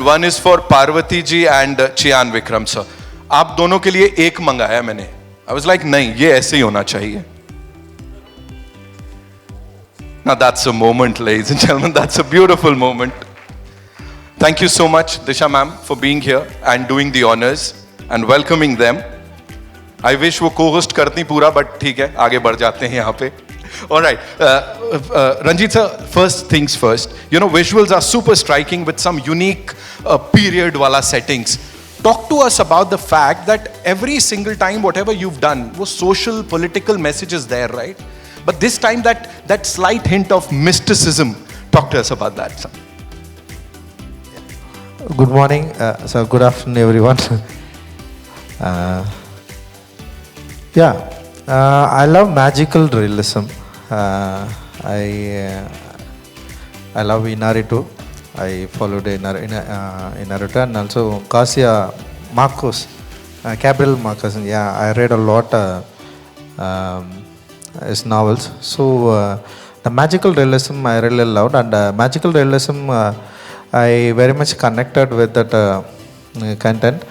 one is for Parvati ji and Chiyan Vikram sir. आप दोनों के लिए एक मंगाया मैंने. I was like नहीं, ये ऐसे ही होना चाहिए. Now that's a moment, ladies and gentlemen. That's a beautiful moment. Thank you so much, Disha ma'am, for being here and doing the honors and welcoming them. I wish वो co-host करती पूरा, but ठीक है, आगे बढ़ जाते हैं यहाँ पे. All right, Ranjit sir, first things first. You know, visuals are super striking with some unique period wala settings. Talk to us about the fact that every single time, whatever you've done, was social, political messages there, right? But this time, that slight hint of mysticism. Talk to us about that, sir. Good morning, so good afternoon, everyone. I love magical realism. I love Inaritu. I followed Inaritu and also Garcia Marcos, Gabriel Marcos. Yeah, I read a lot his novels. So the magical realism I really loved, and magical realism I very much connected with that content.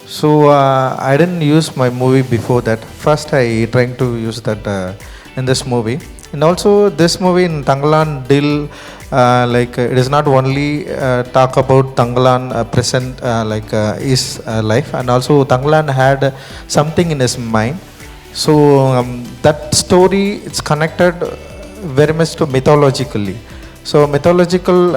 So I didn't use my movie before that. First I trying to use that in this movie. And also this movie in Tangalan Dil, it is not only talk about Tangalan present his life, and also Tangalan had something in his mind. So that story it's connected very much to mythologically. So mythological,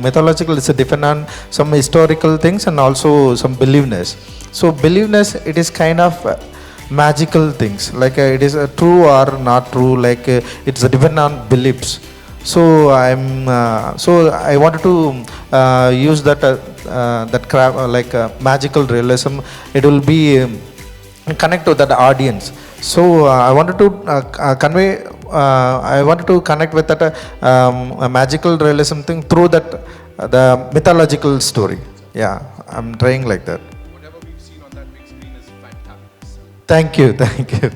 mythological is a different on some historical things and also some beliefness. So beliefness, it is kind of magical things, like it is true or not true, it's a depend on beliefs. So I wanted to use that magical realism. It will be connect to that audience. So I wanted to convey. I wanted to connect with that a magical realism thing through that the mythological story. Yeah, I'm trying like that. Whatever we've seen on that big screen is fantastic. Thank you, thank you.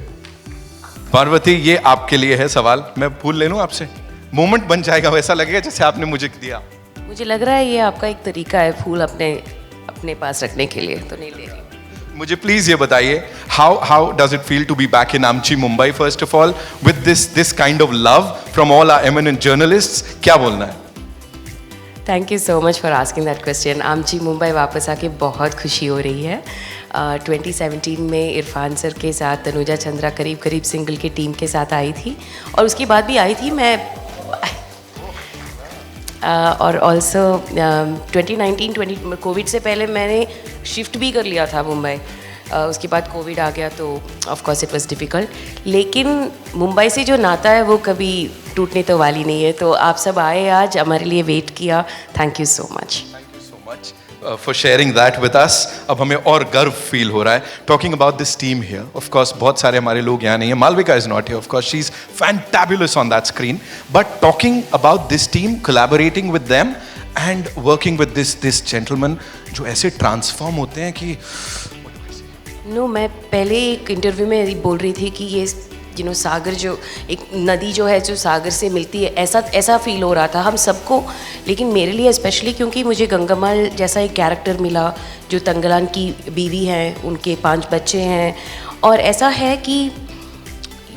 Parvati, ये आपके लिए है सवाल. मैं फूल ले लूं आपसे. Moment बन जाएगा, वैसा लगेगा जैसे आपने मुझे दिया. मुझे लग रहा है ये आपका एक तरीका है फूल अपने पास रखने के लिए, तो नहीं ले रही. मुझे प्लीज ये बताइए, how does it feel to be back in Amchi, Mumbai, first of all, with this kind of love from all our eminent journalists? क्या बोलना है? Thank you so much for asking that question. आमची मुंबई वापस आके बहुत खुशी हो रही है. 2017 में इरफान सर के साथ तनुजा चंद्रा करीब सिंगल की टीम के साथ आई थी, और उसके बाद भी आई थी मैं. और ऑल्सो 2019 कोविड से पहले मैंने शिफ्ट भी कर लिया था मुंबई. उसके बाद कोविड आ गया तो of course it was difficult, लेकिन मुंबई से जो नाता है वो कभी टूटने तो वाली नहीं है. तो आप सब आए आज, हमारे लिए वेट किया. Thank you so much. For sharing that with us. अब हमें और गर्व फील हो रहा है. Talking about this team here, of course, बहुत सारे हमारे लोग यहाँ नहीं हैं. Malvika is not here, of course. She's fantabulous on that screen. But talking about this team, collaborating with them and working with this gentleman, जो ऐसे transform होते हैं कि मैं पहले एक इंटरव्यू में बोल रही थी कि ये सागर जो एक नदी जो है जो सागर से मिलती है, ऐसा फील हो रहा था हम सबको. लेकिन मेरे लिए स्पेशली क्योंकि मुझे गंगामाल जैसा एक कैरेक्टर मिला जो तंगलान की बीवी हैं, उनके 5 बच्चे हैं, और ऐसा है कि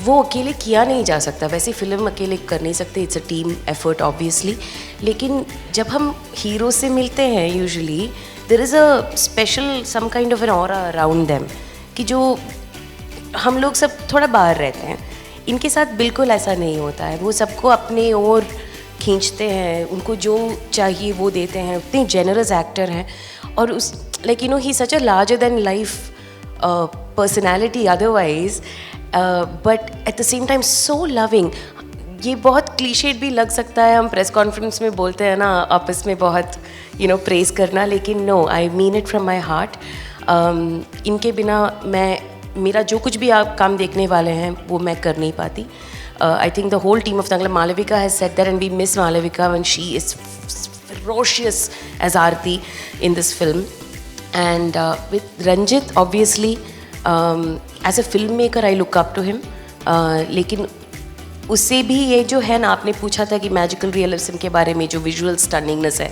वो अकेले किया नहीं जा सकता. वैसे फ़िल्म अकेले कर नहीं सकते, it's a team effort obviously. लेकिन जब हम हीरो से मिलते हैं usually there is a special some kind of an aura around them, कि जो हम लोग सब थोड़ा बाहर रहते हैं. इनके साथ बिल्कुल ऐसा नहीं होता है. वो सबको अपने ओर खींचते हैं, उनको जो चाहिए वो देते हैं. उतने जेनरस एक्टर हैं, और उस ही such a larger than life personality otherwise, but at the same time so loving. ये बहुत क्लीशेड भी लग सकता है, हम प्रेस कॉन्फ्रेंस में बोलते हैं ना आपस में बहुत प्रेस करना, लेकिन no, I mean it from my heart. इनके बिना मेरा जो कुछ भी आप काम देखने वाले हैं वो मैं कर नहीं पाती. I think the whole team of Tangla, Malavika has said that, and we miss Malavika when she is ferocious as Aarti in this film. And with Ranjit, obviously, as a filmmaker, I look up to him. लेकिन उससे भी ये जो है ना, आपने पूछा था कि मैजिकल रियलिज्म के बारे में, जो विजुअल स्टनिंगनेस है,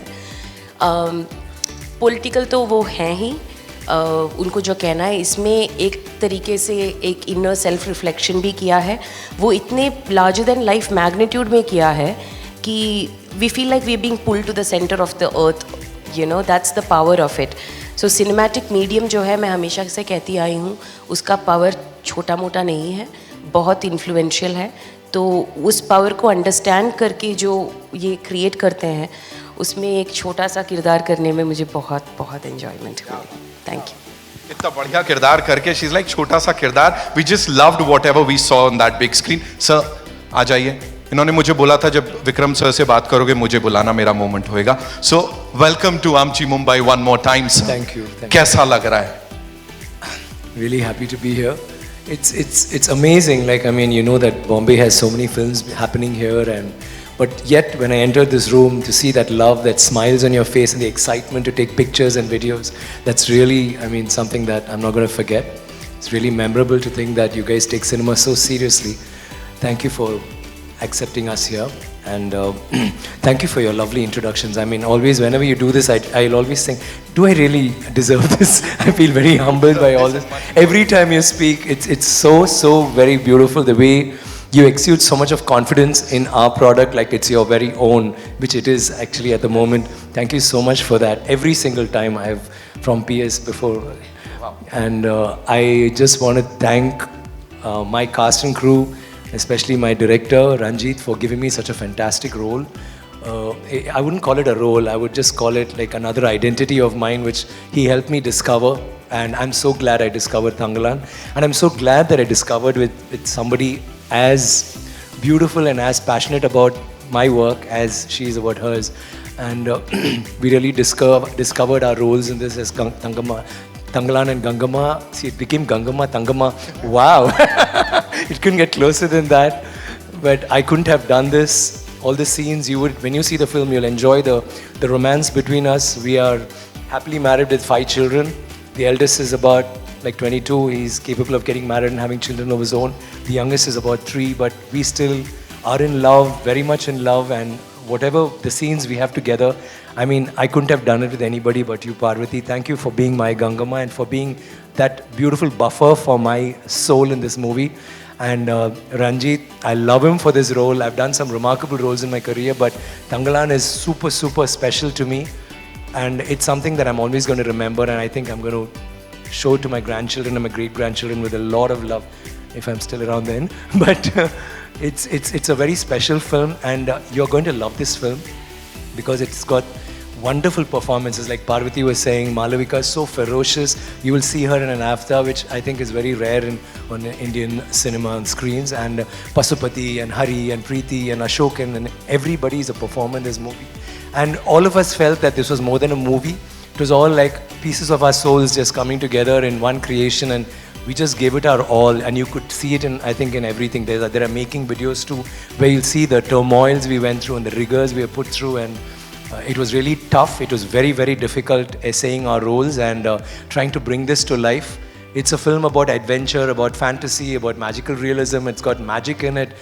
पॉलिटिकल तो वो हैं ही, उनको जो कहना है, इसमें एक तरीके से एक इनर सेल्फ रिफ्लेक्शन भी किया है। वो इतने लार्जर देन लाइफ मैग्नीट्यूड में किया है कि we feel like we are being pulled to the centre of the earth, you know, that's the power of it. So cinematic medium जो है, मैं हमेशा से कहती आई हूँ, उसका पावर छोटा मोटा नहीं है, बहुत इन्फ्लुएंशियल है। तो उस पावर को अंडरस्टैंड करके जो ये क्रिएट करते हैं, उसमें एक छोटा सा किरदार करने में मुझे बहुत बहुत एंजॉयमेंट हुई। Thank you. इतना बढ़िया किरदार करके, शी इज लाइक छोटा सा किरदार, we just loved whatever we saw on that big screen. Sir आ जाइए। इन्होंने मुझे बोला था जब विक्रम सर से बात करोगे मुझे बुलाना, मेरा मोमेंट होएगा। सो वेलकम टू आमची Mumbai one more time sir. Thank you. कैसा लग रहा है? Really happy to be here. It's amazing. Like, I mean, you know that Bombay has so many films happening here, but yet when I entered this room, to see that love, that smiles on your face, and the excitement to take pictures and videos, that's really, I mean, something that I'm not going to forget. It's really memorable to think that you guys take cinema so seriously. Thank you for accepting us here, and thank you for your lovely introductions. I mean, always whenever you do this, I'll always think, do I really deserve this? I feel very humbled by all this. Every time you speak, it's so very beautiful, the way you exude so much of confidence in our product, like it's your very own, which it is actually at the moment. Thank you so much for that. Every single time I've from PS before. Wow. And I just want to thank my cast and crew, especially my director Ranjit, for giving me such a fantastic role. I wouldn't call it a role, I would just call it like another identity of mine, which he helped me discover. And I'm so glad I discovered Thangalan, and I'm so glad that I discovered with somebody as beautiful and as passionate about my work as she is about hers. And we really discovered our roles in this as Thangalan and Gangama. See, it became Gangama, Thangama. Wow. It couldn't get closer than that. But I couldn't have done this. All the scenes, when you see the film, you'll enjoy the romance between us. We are happily married with 5 children. The eldest is about like 22. He's capable of getting married and having children of his own. The youngest is about 3, but we still are in love, very much in love. And whatever the scenes we have together, I mean, I couldn't have done it with anybody but you, Parvati. Thank you for being my Gangama and for being that beautiful buffer for my soul in this movie. And Ranjit, I love him for this role. I've done some remarkable roles in my career, but Thangalan is super special to me. And it's something that I'm always going to remember, and I think I'm going to show to my grandchildren and my great-grandchildren with a lot of love, if I'm still around then. But it's a very special film, and you're going to love this film because it's got wonderful performances. Like Parvati was saying, Malavika is so ferocious. You will see her in an avatar, which I think is very rare on Indian cinema on screens. And Pasupati and Hari and Preeti and Ashokan, and everybody is a performer in this movie. And all of us felt that this was more than a movie. It was all like pieces of our souls just coming together in one creation, and we just gave it our all. And you could see it I think in everything. There are making videos too, where you'll see the turmoils we went through and the rigors we have put through. And it was really tough. It was very difficult essaying our roles and trying to bring this to life. It's a film about adventure, about fantasy, about magical realism. It's got magic in it,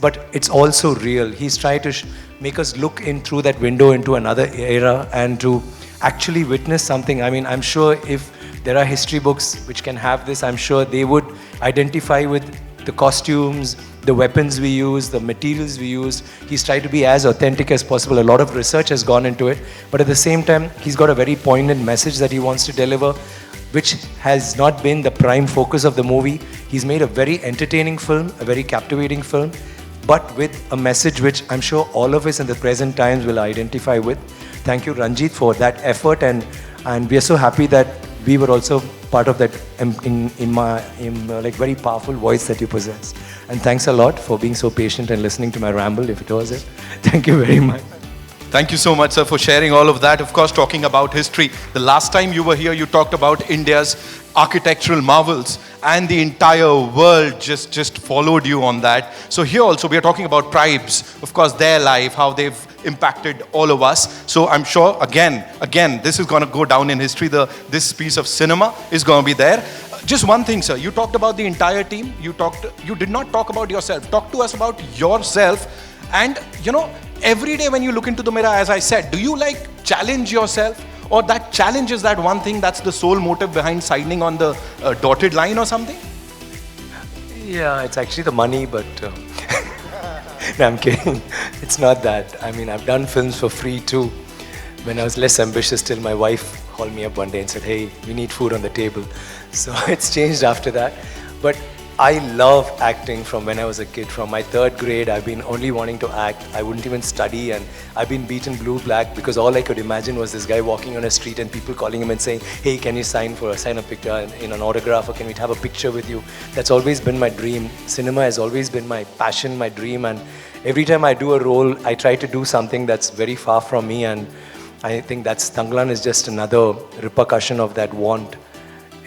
but it's also real. He's tried to make us look in through that window into another era and to actually witness something. I mean, I'm sure if there are history books which can have this, I'm sure they would identify with the costumes, the weapons we use, the materials we used. He's tried to be as authentic as possible. A lot of research has gone into it, but at the same time, he's got a very poignant message that he wants to deliver, which has not been the prime focus of the movie. He's made a very entertaining film, a very captivating film, but with a message which I'm sure all of us in the present times will identify with. Thank you, Ranjit, for that effort, and we are so happy that we were also part of that in like very powerful voice that you possess. And thanks a lot for being so patient and listening to my ramble, if it was it. Thank you very much. Thank you so much, sir, for sharing all of that. Of course, talking about history. The last time you were here, you talked about India's architectural marvels, and the entire world just followed you on that. So here also, we are talking about tribes, of course, their life, how they've impacted all of us. So I'm sure, again, this is going to go down in history. This piece of cinema is going to be there. Just one thing, sir. You talked about the entire team. You did not talk about yourself. Talk to us about yourself. And, every day when you look into the mirror, as I said, do you like challenge yourself, or that challenge is that one thing that's the sole motive behind signing on the dotted line or something? Yeah, it's actually the money, but no, I'm kidding. It's not that. I mean, I've done films for free too. When I was less ambitious, till my wife called me up one day and said, "Hey, we need food on the table." So it's changed after that. But I love acting from when I was a kid. From my 3rd grade, I've been only wanting to act. I wouldn't even study, and I've been beaten blue black because all I could imagine was this guy walking on a street and people calling him and saying, "Hey, can you sign a picture in an autograph, or can we have a picture with you?" That's always been my dream. Cinema has always been my passion, my dream, and every time I do a role, I try to do something that's very far from me, and I think that's Tanglan is just another repercussion of that want.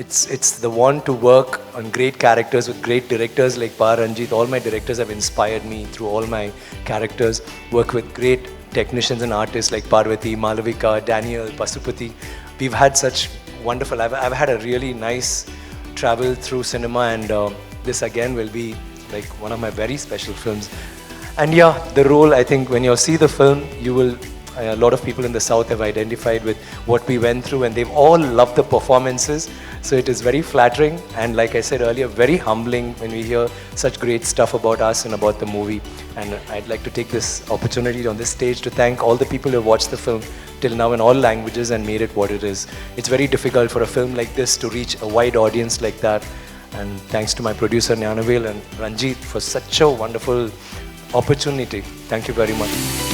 It's the want to work on great characters with great directors like Pa Ranjit. All my directors have inspired me through all my characters. Work with great technicians and artists like Parvati, Malavika, Daniel, Pasupati. We've had such wonderful. I've had a really nice travel through cinema, and this again will be like one of my very special films. And yeah, the role, I think when you'll see the film, you will. A lot of people in the South have identified with what we went through, and they've all loved the performances. So it is very flattering, and like I said earlier, very humbling when we hear such great stuff about us and about the movie. And I'd like to take this opportunity on this stage to thank all the people who have watched the film till now in all languages and made it what it is. It's very difficult for a film like this to reach a wide audience like that. And thanks to my producer Nyanavel and Ranjit for such a wonderful opportunity. Thank you very much.